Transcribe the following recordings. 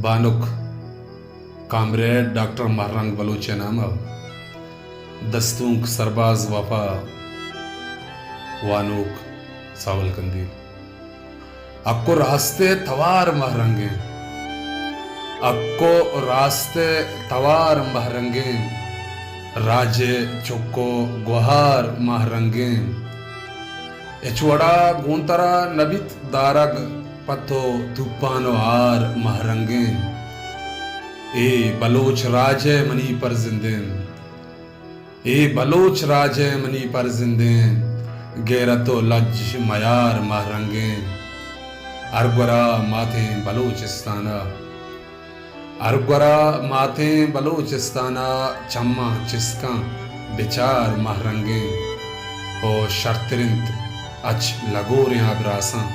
बानुक comrade doctor Mahrang Baloch नाम दस्तूक सरबाज वफा वानूक सावलकंदी अक्को रास्ते तवार महरंगे अक्को रास्ते तवार महरंगे राजे चुक्को गुहार महरंगे एचवड़ा गूंतरा नबित दारग पत्तो तूफानो आर महरंगे ए बलोच राजे मनी पर जिंदे ए बलोच राजे मनी पर जिंदे गैरतो लज मयार महरंगे अरगुरा माथे बलोचिस्ताना अरगुरा माथे बलोचिस्ताना चम्मा चिस्का बिचार महरंगे ओ शर्तरिंत अच लगोरे आबरासा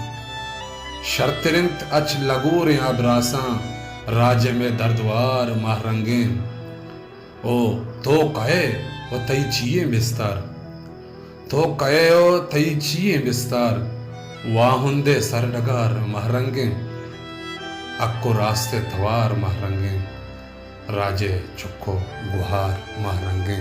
शर्तरिंत अच लगोरे आबरासा राज्य में दर्दवार महरंगे ओ तो कहे वो तई चाहिए विस्तार तो कहे ओ तई चाहिए विस्तार वाहुंदे सरडगार महरंगे अक्को रास्ते तवार महरंगे राजे चुक्को गुहार महरंगे।